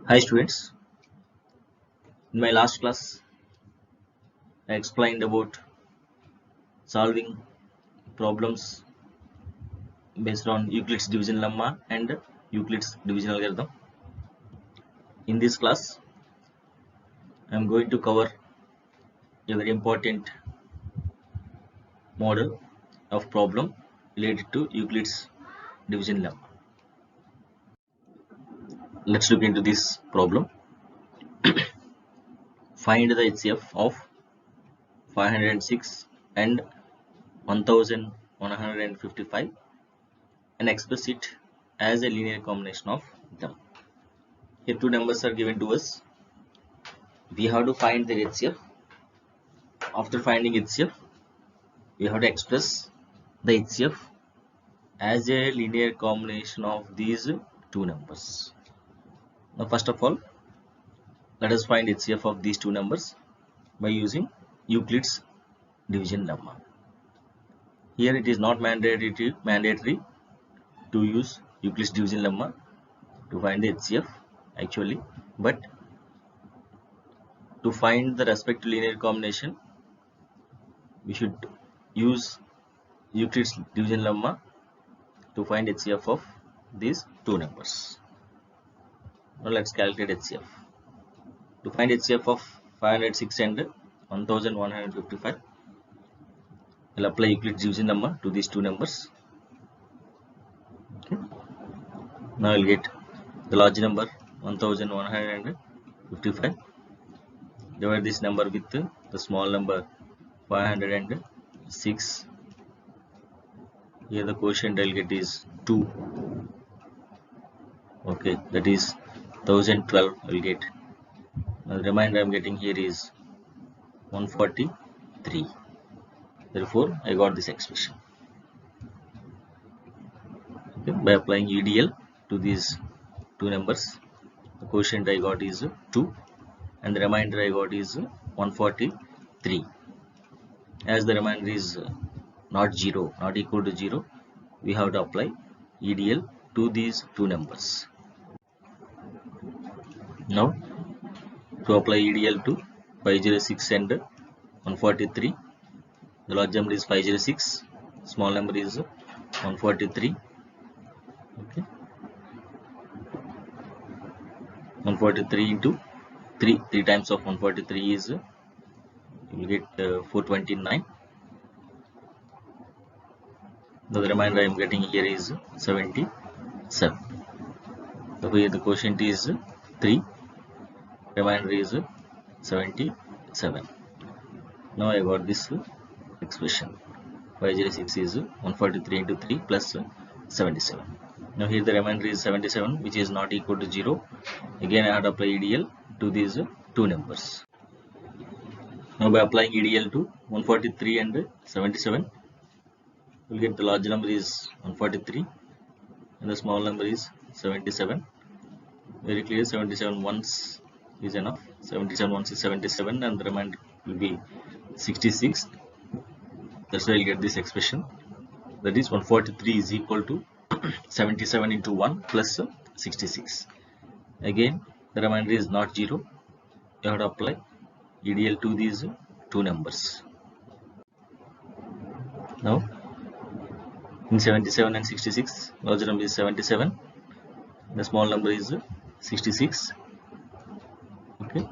Hi students, in my last class I explained about solving problems based on Euclid's division lemma and Euclid's division algorithm. In this class I am going to cover a very important model of problem related to Euclid's division lemma. Let's look into this problem. Find the HCF of 506 and 1155 and express it as a linear combination of them. Here two numbers are given to us. We have to find their HCF. After finding HCF, we have to express the HCF as a linear combination of these two numbers. Now first of all, let us find HCF of these two numbers by using Euclid's division lemma. Here it is not mandatory to use Euclid's division lemma to find the HCF actually, but to find the respective linear combination we should use Euclid's division lemma to find HCF of these two numbers. Now let's calculate HCF. To find HCF of 506 and 1155, I'll apply Euclid's division lemma to these two numbers. Okay. Now I'll get the large number 1155. Divide this number with the small number 506. Here the quotient I'll get is 2. Okay, that is 1012 I will get. Now the remainder I am getting here is 143. Therefore, I got this expression. Okay, by applying EDL to these two numbers, the quotient I got is 2 and the remainder I got is 143. As the remainder is not equal to 0, we have to apply EDL to these two numbers. Now, to apply EDL to 506 and 143, the large number is 506, small number is 143. Okay, 143 into 3 times of 143 is you will get 429. The remainder I am getting here is 77. So here the quotient is 3, remainder is 77. Now I got this expression. 506 is 143 into 3 plus 77. Now here the remainder is 77, which is not equal to 0. Again I have to apply EDL to these two numbers. Now by applying EDL to 143 and 77, we will get the large number is 143 and the small number is 77. Very clear, 77 once is enough. 77 once is 77 and the remainder will be 66. That's why I will get this expression. That is 143 is equal to 77 into 1 plus 66. Again the remainder is not 0. You have to apply EDL to these two numbers. Now in 77 and 66, large number is 77, the small number is 66. Okay,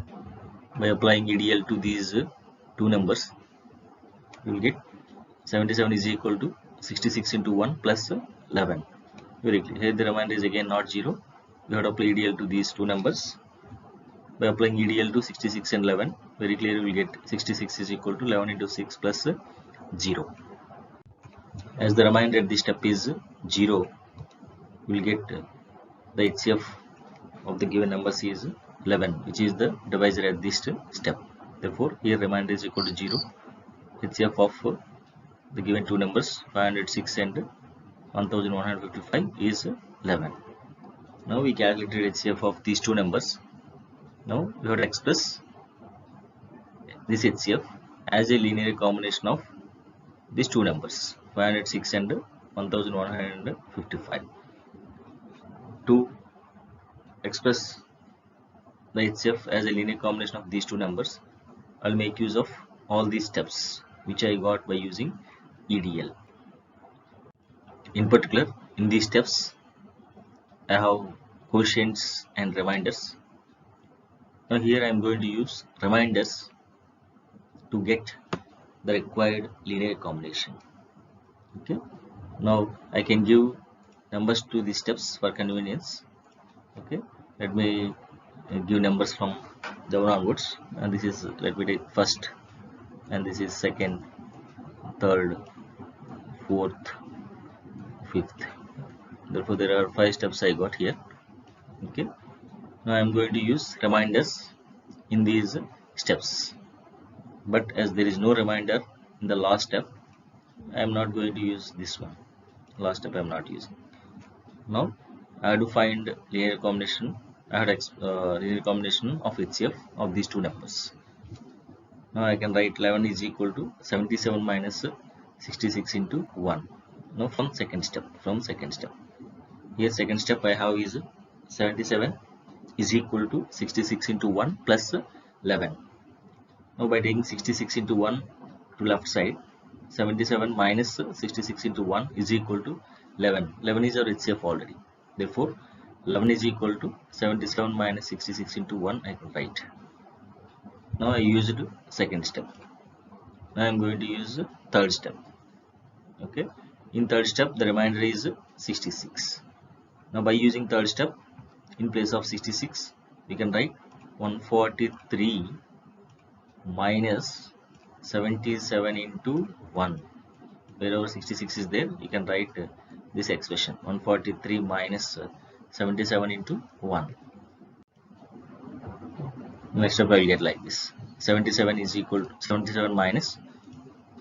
by applying EDL to these two numbers, you will get 77 is equal to 66 into 1 plus 11. Very clear. Here the remainder is again not 0. We have to apply EDL to these two numbers. By applying EDL to 66 and 11, very clear we will get 66 is equal to 11 into 6 plus 0. As the remainder at this step is 0, we will get the HCF of the given numbers is 11, which is the divisor at this step. Therefore, here remainder is equal to 0. HCF of the given two numbers 506 and 1155 is 11. Now we calculated HCF of these two numbers. Now we have to express this HCF as a linear combination of these two numbers 506 and 1155. To express the HCF as a linear combination of these two numbers, I'll make use of all these steps which I got by using EDL. In particular, in these steps, I have quotients and reminders. Now here I am going to use reminders to get the required linear combination. Okay. Now I can give numbers to these steps for convenience. Okay. Let me give numbers from down onwards, and this is, let me take first, and this is second, third, fourth, fifth. Therefore there are 5 steps I got here. Okay. Now I am going to use reminders in these steps, but as there is no reminder in the last step, I am not going to use this one. Last step I am not using. Now I have to find linear combination. I had linear combination of HCF of these two numbers. Now I can write 11 is equal to 77 minus 66 into 1. Now from second step, here second step I have is 77 is equal to 66 into 1 plus 11. Now by taking 66 into 1 to left side, 77 minus 66 into 1 is equal to 11. 11 is our HCF already. Therefore 11 is equal to 77 minus 66 into 1 I can write. Now I used second step. Now I am going to use third step. Okay. In third step the remainder is 66. Now by using third step, in place of 66 we can write 143 minus 77 into 1. Wherever 66 is there, you can write this expression 143 minus 77 into 1. Next step I will get like this. 77 is equal to 77 minus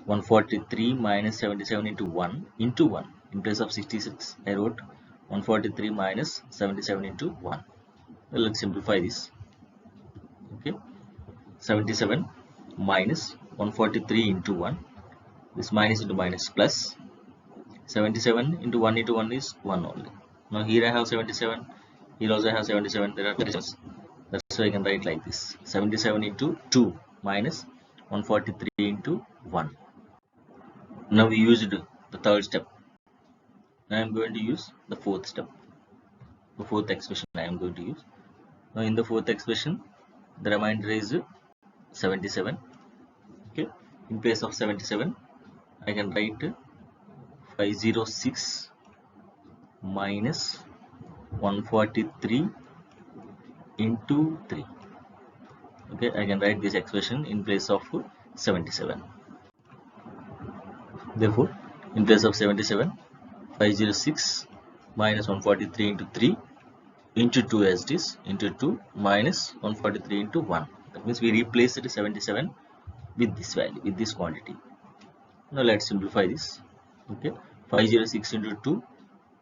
143 minus 77 into 1 into 1. In place of 66 I wrote 143 minus 77 into 1. Well, let's simplify this. Okay, 77 minus 143 into 1. This minus into minus plus. 77 into 1 into 1 is 1 only. Now here I have 77. Here also I have 77. There are differences. That's why I can write like this. 77 into 2 minus 143 into 1. Now we used the third step. Now I am going to use the fourth step. The fourth expression I am going to use. Now in the fourth expression, the remainder is 77. Okay. In place of 77, I can write 506 minus 143 into 3. Okay, I can write this expression in place of 77. Therefore, in place of 77, 506 minus 143 into 3 into 2 as it is, into 2 minus 143 into 1. That means we replaced 77 with this value, with this quantity. Now let's simplify this. Okay, 506 into 2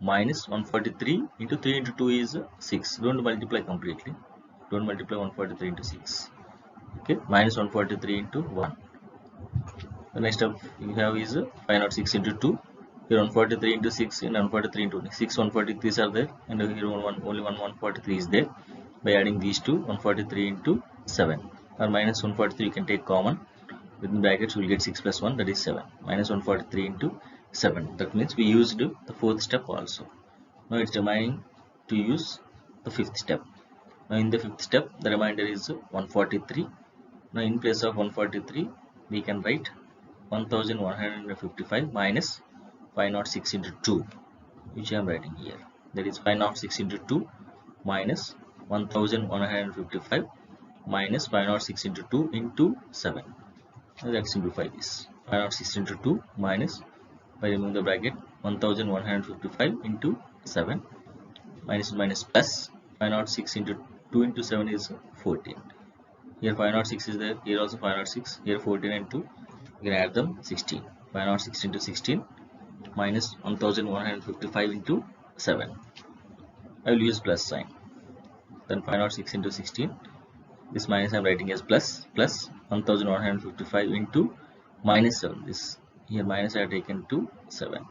minus 143 into 3 into 2 is 6. Don't multiply completely. Don't multiply 143 into 6. Okay, minus 143 into 1. The next step you have is 506 into 2. Here 143 into 6 and 143 into 6 143s are there, and here only one 143 is there. By adding these two, 143 into 7 or minus 143 you can take common. Within brackets we will get 6 plus 1, that is 7. Minus 143 into 7. That means we used the fourth step also. Now it's remaining to use the fifth step. Now in the fifth step the remainder is 143. Now in place of 143 we can write 1155 minus 506 into 2, which I am writing here. That is 506 into 2 minus 1155 minus 506 into 2 into 7. Now let's simplify this. 506 into 2 minus, by removing the bracket, 1155 into 7 minus minus plus 506 into 2 into 7 is 14. Here 506 is there, here also 506, here 14 and 2, you can add them 16. 506 into 16 minus 1155 into 7. I will use plus sign. Then 506 into 16, this minus I am writing as plus, plus 1155 into minus 7. This here minus I have taken to 7,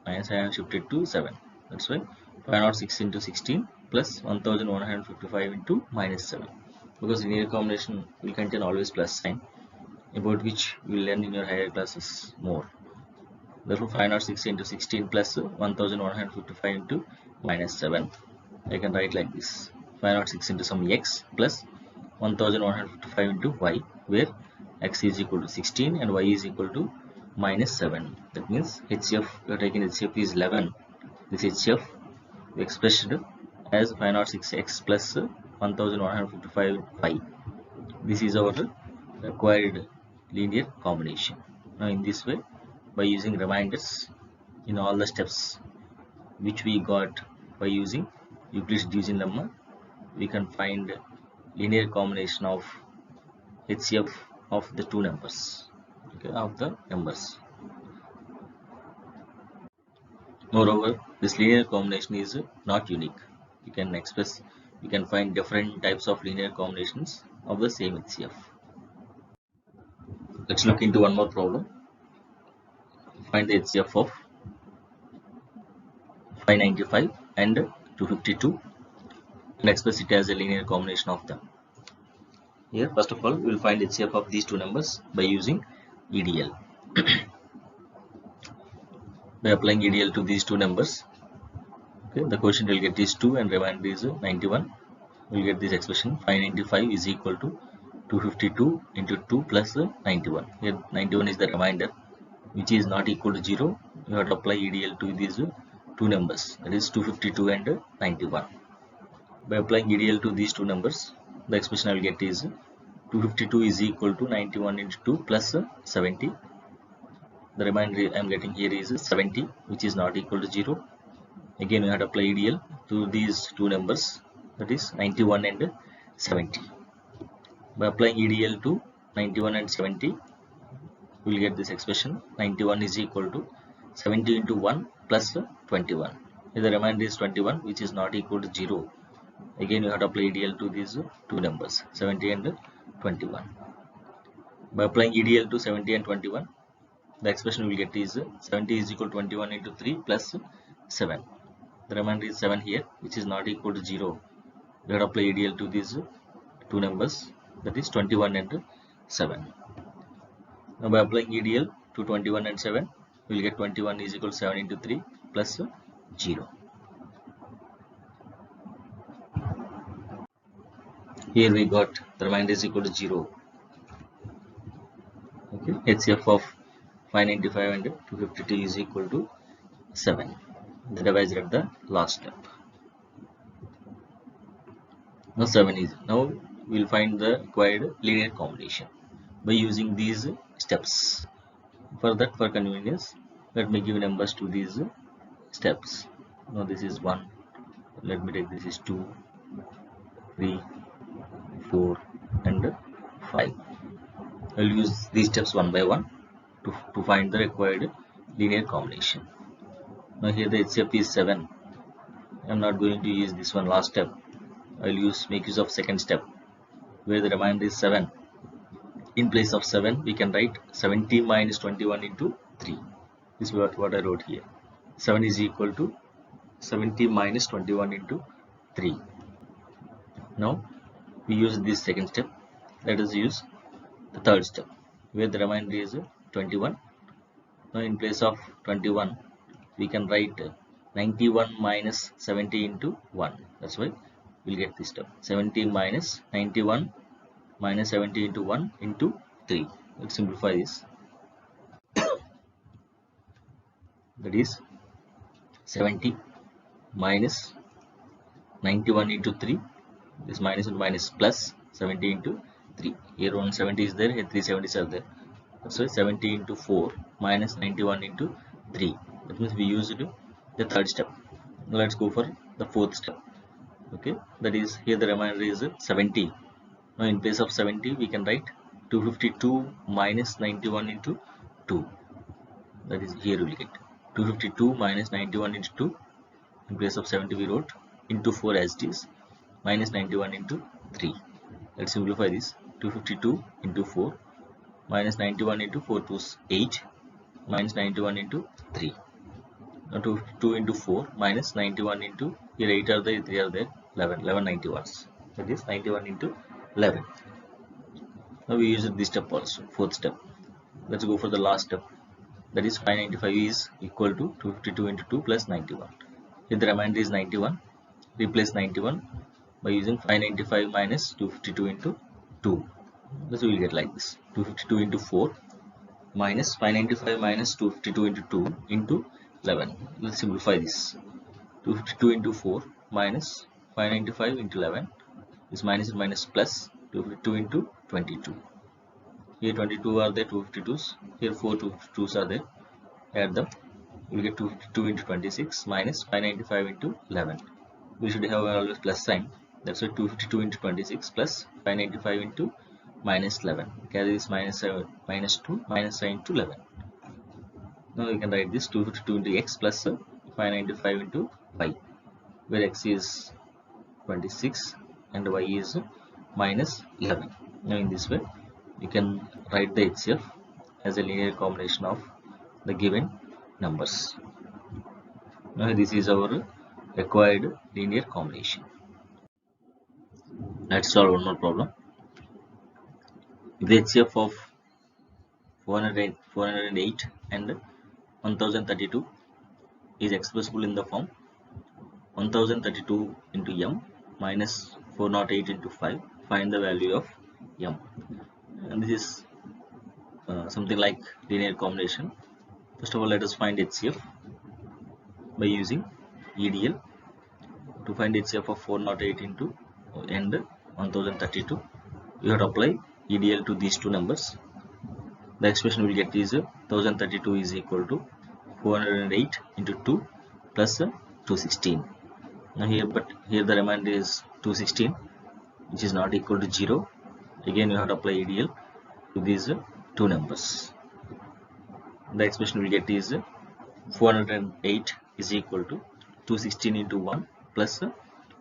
minus I have shifted to 7. That's why 506 into 16 plus 1155 into minus 7. because linear combination will contain always plus sign, about which you will learn in your higher classes more. Therefore 506 into 16 plus 1155 into minus 7. I can write like this: 506 into some x plus 1155 into y, where x is equal to 16 and y is equal to minus 7. That means HCF, we are taking HCF is 11. This HCF we expressed as 506x plus 1155 y. This is our required linear combination. Now in this way, by using reminders in all the steps which we got by using Euclid's division lemma, we can find linear combination of HCF of the two numbers, okay, of the numbers. Moreover, this linear combination is not unique. We can find different types of linear combinations of the same HCF. Let's look into one more problem. Find the HCF of 595 and 252 and express it as a linear combination of them. Here, first of all, we will find HCF of these two numbers by using EDL. By applying EDL to these two numbers, okay, the quotient will get these 2 and remainder is 91. We will get this expression 595 is equal to 252 into 2 plus 91. Here 91 is the remainder, which is not equal to 0. You have to apply EDL to these two numbers, that is 252 and 91. By applying EDL to these two numbers, the expression I will get is 252 is equal to 91 into 2 plus 70. The remainder I am getting here is 70, which is not equal to 0. Again, we have to apply EDL to these two numbers, that is 91 and 70. By applying EDL to 91 and 70, we will get this expression 91 is equal to 70 into 1 plus 21. Here the remainder is 21, which is not equal to 0. Again, you have to apply EDL to these two numbers, 70 and 21. By applying EDL to 70 and 21, the expression we will get is 70 is equal to 21 into 3 plus 7. The remainder is 7 here, which is not equal to 0. We have to apply EDL to these two numbers, that is 21 and 7. Now by applying EDL to 21 and 7, we will get 21 is equal to 7 into 3 plus 0. Here we got the remainder is equal to 0. Okay, HCF of 595 and 252 is equal to 7. The divisor at the last step. Now 7 is. Now we will find the required linear combination by using these steps. For that, for convenience, let me give numbers to these steps. Now this is 1. Let me take this is 2, 3, 4 and 5. I will use these steps one by one to find the required linear combination. Now here the HCF is 7. I am not going to use this one last step. I will make use of second step, where the remainder is 7. In place of 7, we can write 70 minus 21 into 3. This is what I wrote here. 7 is equal to 70 minus 21 into 3. Now we use this second step. Let us use the third step, where the remainder is 21. Now in place of 21, we can write 91 minus 70 into 1. That's why we'll get this term. 70 minus 91 minus 70 into 1 into 3. Let's simplify this. That is 70 minus 91 into 3. This minus and minus plus 70 into 3. Here 170 is there, here 370s are there. So 70 into 4 minus 91 into 3. That means we used the third step. Now let's go for the fourth step. Okay, that is here the remainder is 70. Now in place of 70, we can write 252 minus 91 into 2. That is here we will get 252 minus 91 into 2. In place of 70, we wrote into 4 as it is, minus 91 into 3. Let's simplify this. 252 into 4 minus 91 into 4 to 8 minus 91 into 3. Now 2 into 4 minus 91 into, here 8 are there, 3 are there, 11 91s. That is 91 into 11. Now we use this step also, fourth step. Let's go for the last step. That is 595 is equal to 252 into 2 plus 91. Here the remainder is 91. Replace 91 by using 595 minus 252 into 2. This we will get like this: 252 into 4 minus 595 minus 252 into 2 into 11. Let's simplify this. 252 into 4 minus 595 into 11 is minus and minus plus 252 into 22. Here 22 are there, 252s. Here 4 252s are there. Add them. We get 252 into 26 minus 595 into 11. We should have always plus sign. That's why 252 into 26 plus 595 into minus 11. Carry this minus 2 minus sign to 11. Now we can write this 252 into x plus 595 into y, where x is 26 and y is minus 11. Now in this way you can write the HCF as a linear combination of the given numbers. Now this is our required linear combination. Let's solve one more problem. If the HCF of 408 and 1032 is expressible in the form 1032 into m minus 408 into 5, find the value of m. And this is something like linear combination. First of all, let us find HCF by using EDL. To find HCF of 408 into and 1032, you have to apply EDL to these two numbers. The expression we will get is 1032 is equal to 408 into 2 plus 216. Now here the remainder is 216, which is not equal to 0. Again you have to apply EDL to these two numbers. The expression we get is 408 is equal to 216 into 1 plus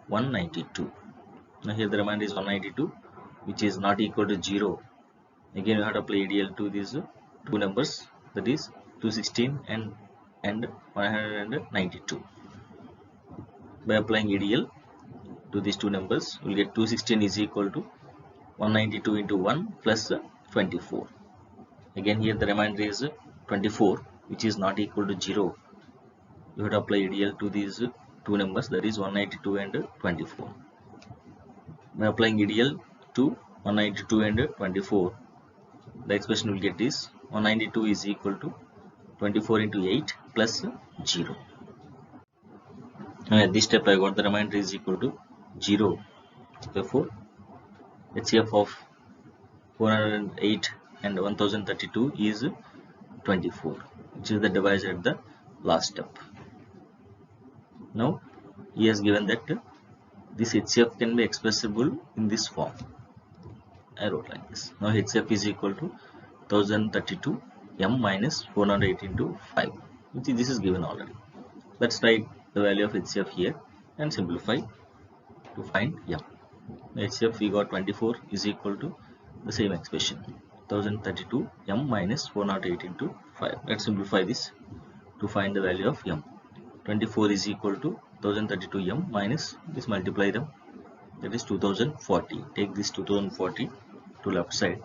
192. Now here the remainder is 192, which is not equal to 0. Again you have to apply EDL to these two numbers, that is 216 and 192. By applying EDL to these two numbers, we will get 216 is equal to 192 into 1 plus 24. Again here the remainder is 24, which is not equal to 0. You have to apply EDL to these two numbers, that is 192 and 24. By applying EDL to 192 and 24, the expression we will get is 192 is equal to 24 into 8 plus 0. And at this step I got the remainder is equal to 0. Therefore HCF of 408 and 1032 is 24, which is the divisor at the last step. Now he has given that this HCF can be expressible in this form. I wrote like this. Now HCF is equal to 1032 m minus 408 into 5, which is, this is given already. Let's write the value of HCF here and simplify to find m. The HCF we got 24 is equal to the same expression, 1032 m minus 408 into 5. Let's simplify this to find the value of m. 24 is equal to 1032 m minus this, multiply them, that is 2040. Take this 2040 to left side.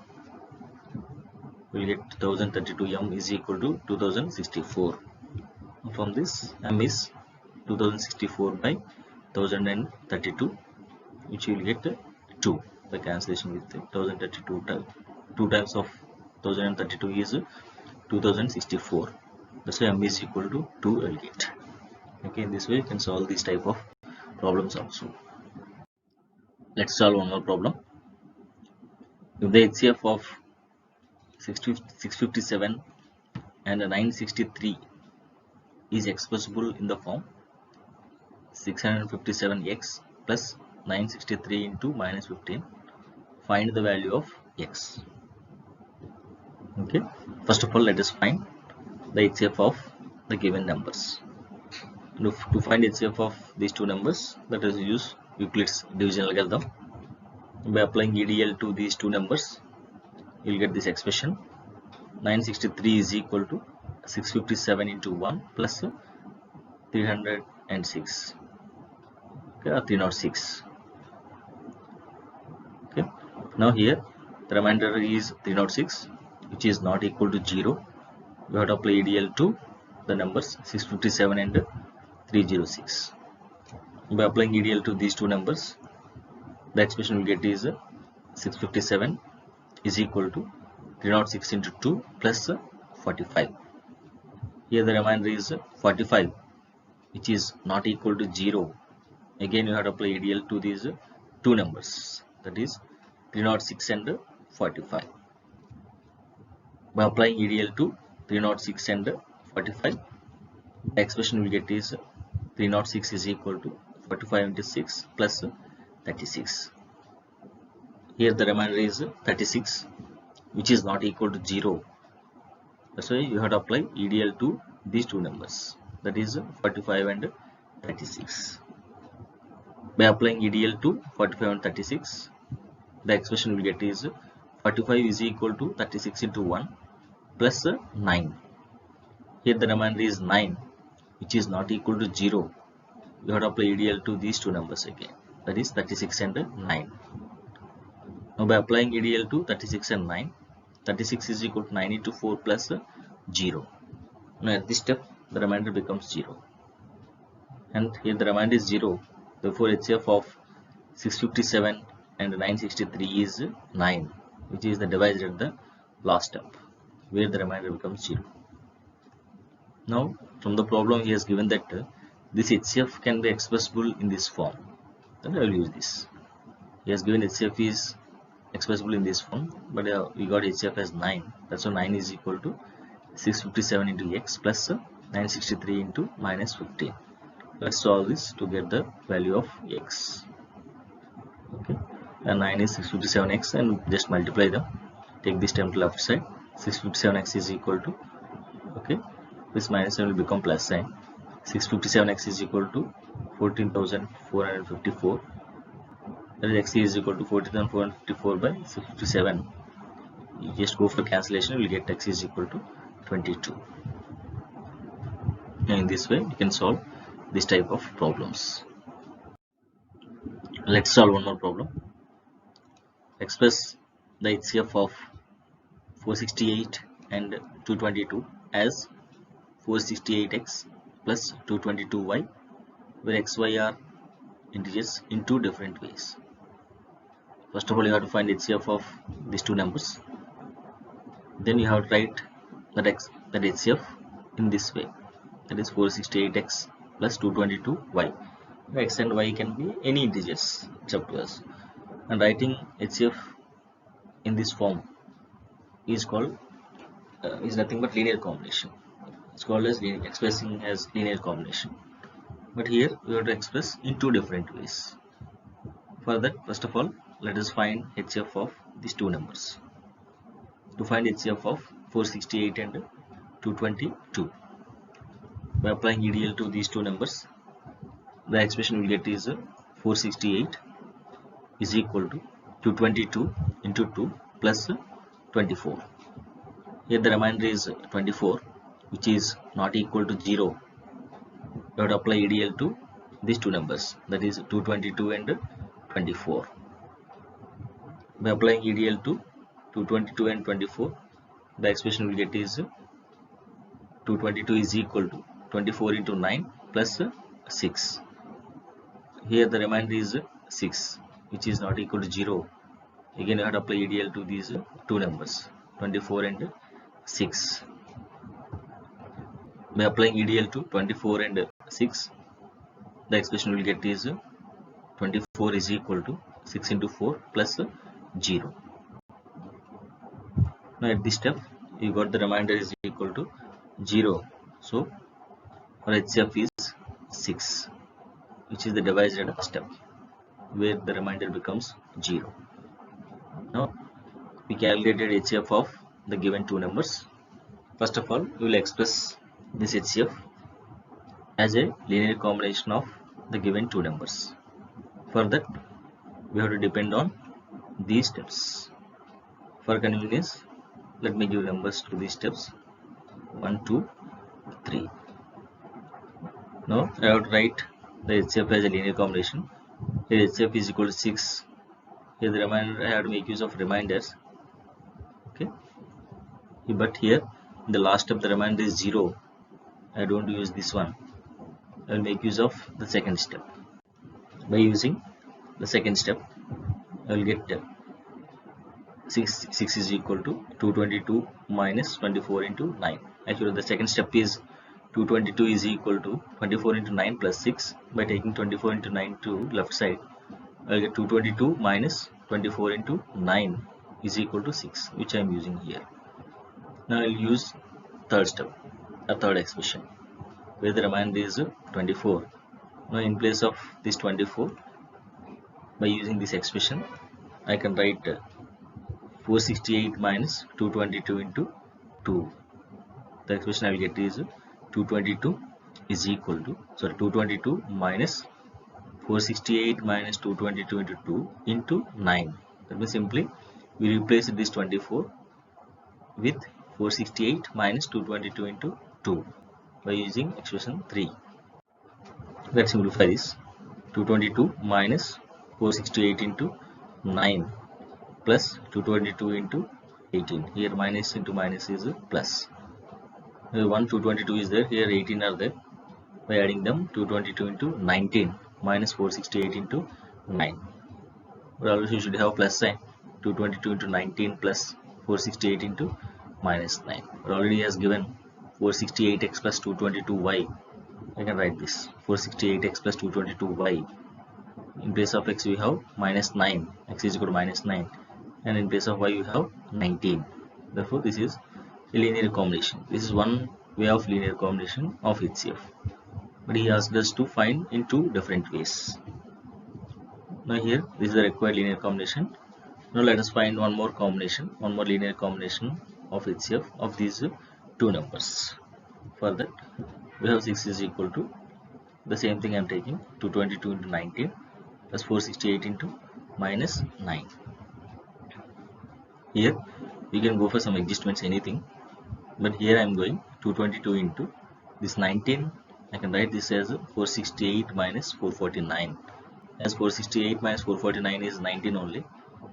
We will get 1032 m is equal to 2064. From this m is 2064 by 1032, which you will get 2 by cancellation with 1032. 2 times of 1032 is 2064. That's why m is equal to 2 I will get. Okay, in this way you can solve this type of problems also. Let's solve one more problem. If the HCF of 657 and 963 is expressible in the form 657x plus 963 into minus 15, find the value of x. Okay, first of all let us find the HCF of the given numbers. To find HCF of these two numbers, let us use Euclid's division algorithm. By applying EDL to these two numbers, you will get this expression: 963 is equal to 657 into 1 plus 306. Okay, 306. Okay, Now here the remainder is 306, which is not equal to 0. We have to apply EDL to the numbers 657 and 306. By applying EDL to these two numbers, the expression we get is 657 is equal to 306 into 2 plus 45. Here the remainder is 45, which is not equal to 0. Again you have to apply EDL to these two numbers, that is 306 and 45. By applying EDL to 306 and 45, the expression we get is 306 is equal to 45 into 6 plus 36. Here the remainder is 36, which is not equal to 0. That's why you have to apply EDL to these two numbers, that is 45 and 36. By applying EDL to 45 and 36, the expression we get is 45 is equal to 36 into 1 plus 9. Here the remainder is 9, which is not equal to 0. You have to apply EDL to these two numbers again, that is 36 and 9. Now by applying EDL to 36 and 9, 36 is equal to 9 into 4 plus 0. Now at this step the remainder becomes 0, and here the remainder is 0. Therefore HCF of 657 and 963 is 9, which is the divisor at the last step, where the remainder becomes 0. Now from the problem he has given that this HCF can be expressible in this form. Then I will use this. He has given HCF is expressible in this form, but we got HCF as 9. That's why 9 is equal to 657 into x plus 963 into minus 15. Let's solve this to get the value of x. Okay, and 9 is 657x, and just multiply them. Take this term to left side. 657x is equal to, okay, this minus sign will become plus sign. 657x is equal to 14,454. That is x is equal to 14,454 by 657. You just go for cancellation, you will get x is equal to 22. And in this way you can solve this type of problems. Let's solve one more problem. Express the HCF of 468 and 222 as 468x plus 222y, where x, y are integers in two different ways. First of all, you have to find HCF of these two numbers. Then you have to write that HCF in this way, that is 468x plus 222y. X and y can be any integers, it's up to us. And writing HCF in this form is called is nothing but linear combination. It's called as expressing as linear combination. But here we have to express in two different ways. For that, first of all, let us find HCF of these two numbers. To find HCF of 468 and 222, by applying EDL to these two numbers, the expression we get is 468 is equal to 222 into 2 plus 24. Here the remainder is 24, which is not equal to 0. You have to apply EDL to these two numbers, that is 222 and 24. By applying EDL to 222 and 24, the expression we get is 222 is equal to 24 into 9 plus 6. Here the remainder is 6, which is not equal to 0. Again you have to apply EDL to these two numbers, 24 and 6. By applying EDL to 24 and 6, the expression we will get is 24 is equal to 6 into 4 plus 0. Now at this step you got the remainder is equal to 0. So our HCF is 6, which is the divisor at the step, where the remainder becomes 0. Now we calculated HCF of the given two numbers. First of all, we will express this HCF as a linear combination of the given two numbers. For that, we have to depend on these steps. For convenience, let me give numbers to these steps 1, 2, 3. Now I have to write the HCF as a linear combination. Here HCF is equal to 6 Here the reminder, I have to make use of reminders. Okay, but here the last step, the remainder is 0. I don't use this one. I will make use of the second step. By using the second step, I will get 6 is equal to 222 minus 24 into 9. Actually, the second step is 222 is equal to 24 into 9 plus 6. By taking 24 into 9 to left side, I will get 222 minus 24 into 9 is equal to 6, which I am using here. Now I will use third step, a third expression, where the remainder is 24. Now in place of this 24, by using this expression, I can write 468 minus 222 into 2. The expression I will get is 222 is equal to, 222 minus 468 minus 222 into 2 into 9. That means simply we replace this 24 with 468 minus 222 into 2 by using expression 3. Let's simplify this. 222 minus 468 into 9 plus 222 into 18. Here minus into minus is plus. Here 222 is there, here 18 are there. By adding them, 222 into 19 minus 468 into 9. But always you should have plus sign. 222 into 19 plus 468 into minus 9. But already has given 468x plus 222y. I can write this 468x plus 222y. In place of x we have minus 9. X is equal to minus 9. And in place of y you have 19. Therefore this is a linear combination. This is one way of linear combination of HCF. But he asked us to find in two different ways. Now here this is the required linear combination. Now let us find one more linear combination of HCF of these two numbers. For that we have 6 is equal to the same thing I am taking 222 into 19 plus 468 into minus 9. Here we can go for some adjustments, anything, but here I am going 222 into this 19. I can write this as 468 minus 449. As 468 minus 449 is 19 only,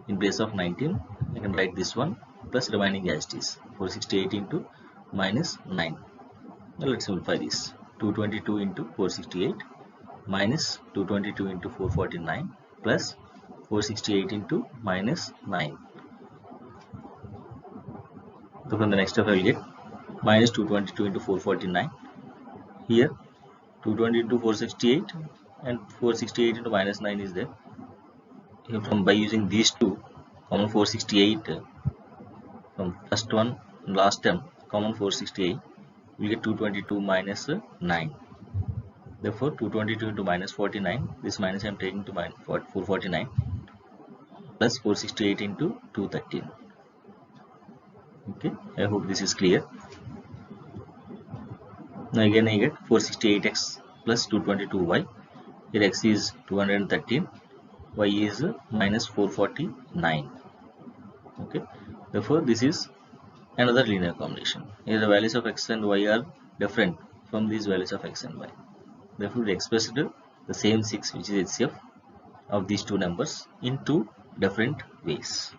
in place of 19 I can write this one plus remaining as it is 468 into minus 9. Now let's simplify this. 222 into 468 minus 222 into 449 plus 468 into minus 9. So from the next step I will get minus 222 into 449. Here 220 into 468 and 468 into minus 9 is there. Here from by using these two, common 468 from first one last term, common 468, we get 222 minus 9. Therefore 222 into minus 49, this minus I am taking to minus 449 plus 468 into 213. Okay, I hope this is clear. Now again I get 468x plus 222y. Here x is 213, y is minus 449. Okay, therefore this is another linear combination. Here the values of x and y are different from these values of x and y. Therefore we expressed the same 6, which is HCF of these two numbers, in two different ways.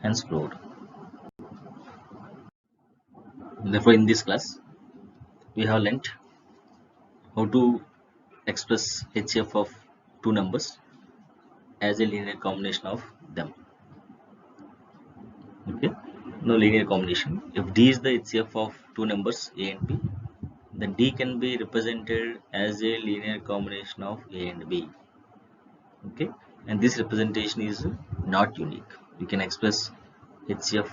Hence proved. Therefore in this class we have learnt how to express HCF of two numbers as a linear combination of them. Okay, now linear combination. If D is the HCF of two numbers A and B, then D can be represented as a linear combination of A and B. Okay, and this representation is not unique. You can express HCF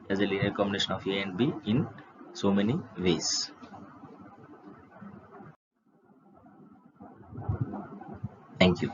as a linear combination of A and B in so many ways. Thank you.